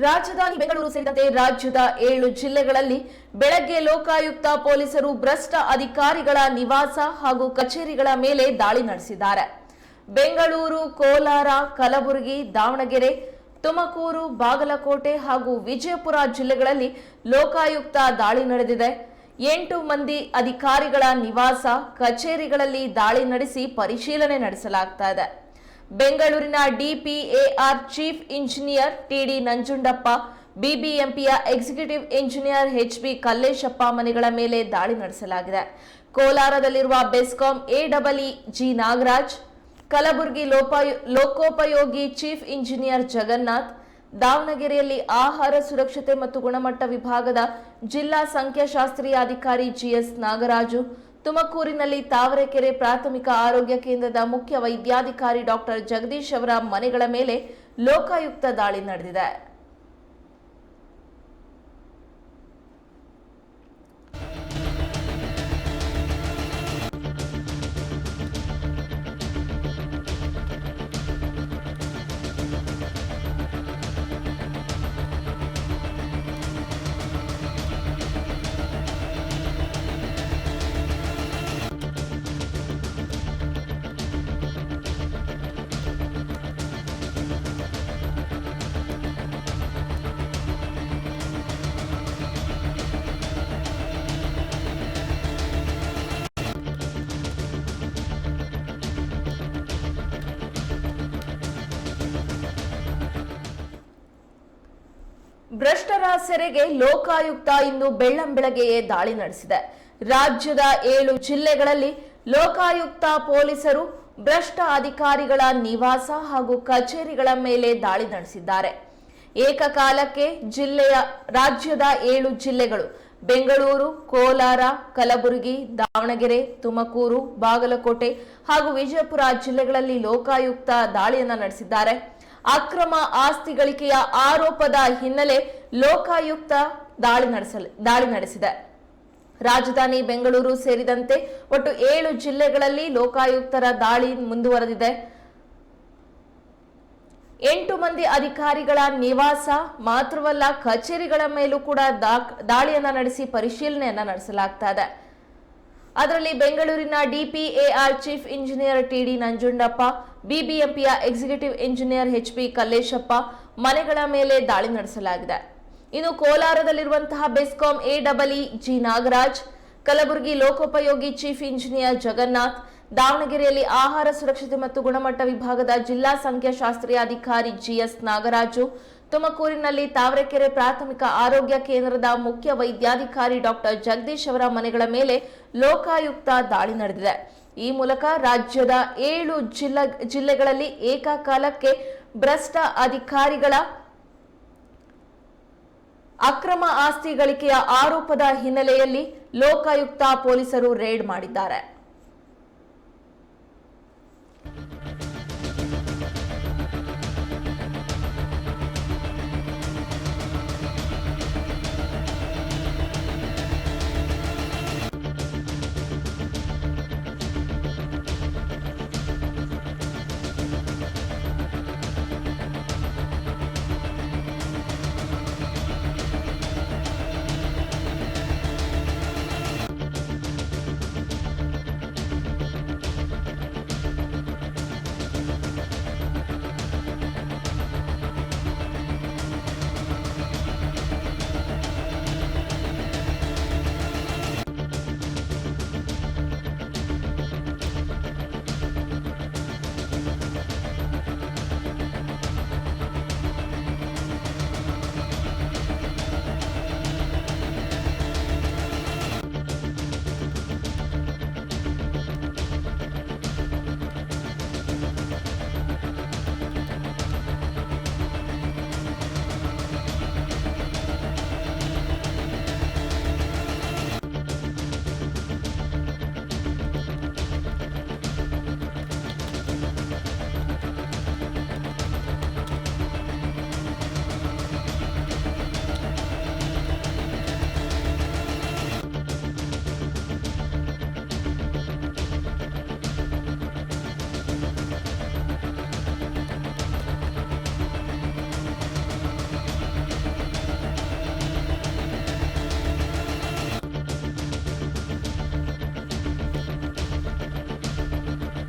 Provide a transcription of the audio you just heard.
ರಾಜಧಾನಿ ಬೆಂಗಳೂರು ಸೇರಿದಂತೆ ರಾಜ್ಯದ 7 ಜಿಲ್ಲೆಗಳಲ್ಲಿ ಬೆಳಗ್ಗೆ ಲೋಕಾಯುಕ್ತ ಪೊಲೀಸರು ಭ್ರಷ್ಟ ಅಧಿಕಾರಿಗಳ ನಿವಾಸ ಹಾಗೂ ಕಚೇರಿಗಳ ಮೇಲೆ ದಾಳಿ ನಡೆಸಿದ್ದಾರೆ. ಬೆಂಗಳೂರು, ಕೋಲಾರ, ಕಲಬುರಗಿ, ದಾವಣಗೆರೆ, ತುಮಕೂರು, ಬಾಗಲಕೋಟೆ ಹಾಗೂ ವಿಜಯಪುರ ಜಿಲ್ಲೆಗಳಲ್ಲಿ ಲೋಕಾಯುಕ್ತ ದಾಳಿ ನಡೆದಿದೆ. 8 ಮಂದಿ ಅಧಿಕಾರಿಗಳ ನಿವಾಸ, ಕಚೇರಿಗಳಲ್ಲಿ ದಾಳಿ ನಡೆಸಿ ಪರಿಶೀಲನೆ ನಡೆಸಲಾಗ್ತಾ ಇದೆ. ಬೆಂಗಳೂರಿನ DPAR chief engineer TD Nanjundappa, ಬಿಬಿಎಂಪಿಯ ಎಕ್ಸಿಕ್ಯೂಟಿವ್ ಇಂಜಿನಿಯರ್ ಎಚ್ಬಿ ಕಲ್ಲೇಶಪ್ಪ ಮನೆಗಳ ಮೇಲೆ ದಾಳಿ ನಡೆಸಲಾಗಿದೆ. ಕೋಲಾರದಲ್ಲಿರುವ ಬೆಸ್ಕಾಂ ಎಇಇ ಜಿ ನಾಗರಾಜ್, ಕಲಬುರಗಿ ಲೋಕೋಪಯೋಗಿ ಚೀಫ್ ಇಂಜಿನಿಯರ್ ಜಗನ್ನಾಥ್, ದಾವಣಗೆರೆಯಲ್ಲಿ ಆಹಾರ ಸುರಕ್ಷತೆ ಮತ್ತು ಗುಣಮಟ್ಟ ವಿಭಾಗದ ಜಿಲ್ಲಾ ಸಂಖ್ಯಾಶಾಸ್ತ್ರೀಯ ಅಧಿಕಾರಿ ಜಿಎಸ್ ನಾಗರಾಜು, ತುಮಕೂರಿನಲ್ಲಿ ತಾವರೆಕೆರೆ ಪ್ರಾಥಮಿಕ ಆರೋಗ್ಯ ಕೇಂದ್ರದ ಮುಖ್ಯ ವೈದ್ಯಾಧಿಕಾರಿ ಡಾಕ್ಟರ್ ಜಗದೀಶ್ ಅವರ ಮನೆಗಳ ಮೇಲೆ ಲೋಕಾಯುಕ್ತ ದಾಳಿ ನಡೆದಿದೆ. ಭ್ರಷ್ಟರ ಸೆರೆಗೆ ಲೋಕಾಯುಕ್ತ ಇಂದು ಬೆಳ್ಳಂಬೆಳಗ್ಗೆಯೇ ದಾಳಿ ನಡೆಸಿದೆ. ರಾಜ್ಯದ 7 ಜಿಲ್ಲೆಗಳಲ್ಲಿ ಲೋಕಾಯುಕ್ತ ಪೊಲೀಸರು ಭ್ರಷ್ಟ ಅಧಿಕಾರಿಗಳ ನಿವಾಸ ಹಾಗೂ ಕಚೇರಿಗಳ ಮೇಲೆ ದಾಳಿ ನಡೆಸಿದ್ದಾರೆ. ಏಕಕಾಲಕ್ಕೆ ರಾಜ್ಯದ 7 ಜಿಲ್ಲೆಗಳು ಬೆಂಗಳೂರು, ಕೋಲಾರ, ಕಲಬುರಗಿ, ದಾವಣಗೆರೆ, ತುಮಕೂರು, ಬಾಗಲಕೋಟೆ ಹಾಗೂ ವಿಜಯಪುರ ಜಿಲ್ಲೆಗಳಲ್ಲಿ ಲೋಕಾಯುಕ್ತ ದಾಳಿಯನ್ನ ನಡೆಸಿದ್ದಾರೆ. ಅಕ್ರಮ ಆಸ್ತಿ ಗಳಿಕೆಯ ಆರೋಪದ ಹಿನ್ನೆಲೆ ಲೋಕಾಯುಕ್ತ ದಾಳಿ ನಡೆಸಿದೆ. ರಾಜಧಾನಿ ಬೆಂಗಳೂರು ಸೇರಿದಂತೆ ಒಟ್ಟು 7 ಜಿಲ್ಲೆಗಳಲ್ಲಿ ಲೋಕಾಯುಕ್ತರ ದಾಳಿ ಮುಂದುವರೆದಿದೆ. 8 ಮಂದಿ ಅಧಿಕಾರಿಗಳ ನಿವಾಸ ಮಾತ್ರವಲ್ಲ, ಕಚೇರಿಗಳ ಮೇಲೂ ಕೂಡ ದಾಳಿಯನ್ನ ನಡೆಸಿ ಪರಿಶೀಲನೆಯನ್ನ ನಡೆಸಲಾಗ್ತಾ ಇದೆ. ಅದರಲ್ಲಿ ಬೆಂಗಳೂರಿನ DPAR chief engineer TD Nanjundappa, ಬಿಬಿಎಂಪಿಯ ಎಕ್ಸಿಕ್ಯೂಟಿವ್ ಇಂಜಿನಿಯರ್ ಎಚ್ಬಿ ಕಲ್ಲೇಶಪ್ಪ ಮನೆಗಳ ಮೇಲೆ ದಾಳಿ ನಡೆಸಲಾಗಿದೆ. ಇನ್ನು ಕೋಲಾರದಲ್ಲಿರುವಂತಹ ಬೆಸ್ಕಾಂ ಎಇಇ ಜಿ ನಾಗರಾಜ್, ಕಲಬುರಗಿ ಲೋಕೋಪಯೋಗಿ ಚೀಫ್ ಇಂಜಿನಿಯರ್ ಜಗನ್ನಾಥ್, ದಾವಣಗೆರೆಯಲ್ಲಿ ಆಹಾರ ಸುರಕ್ಷತೆ ಮತ್ತು ಗುಣಮಟ್ಟ ವಿಭಾಗದ ಜಿಲ್ಲಾ ಸಂಖ್ಯಾಶಾಸ್ತ್ರೀಯ ಅಧಿಕಾರಿ ಜಿಎಸ್ ನಾಗರಾಜು, ತುಮಕೂರಿನಲ್ಲಿ ತಾವರೆಕೆರೆ ಪ್ರಾಥಮಿಕ ಆರೋಗ್ಯ ಕೇಂದ್ರದ ಮುಖ್ಯ ವೈದ್ಯಾಧಿಕಾರಿ ಡಾಕ್ಟರ್ ಜಗದೀಶ್ ಅವರ ಮನೆಗಳ ಮೇಲೆ ಲೋಕಾಯುಕ್ತ ದಾಳಿ ನಡೆದಿದೆ. ಈ ಮೂಲಕ ರಾಜ್ಯದ 7 ಜಿಲ್ಲೆಗಳಲ್ಲಿ ಏಕಕಾಲಕ್ಕೆ ಭ್ರಷ್ಟ ಅಧಿಕಾರಿಗಳ ಅಕ್ರಮ ಆಸ್ತಿ ಗಳಿಕೆಯ ಆರೋಪದ ಹಿನ್ನೆಲೆಯಲ್ಲಿ ಲೋಕಾಯುಕ್ತ ಪೊಲೀಸರು ರೇಡ್ ಮಾಡಿದ್ದಾರೆ.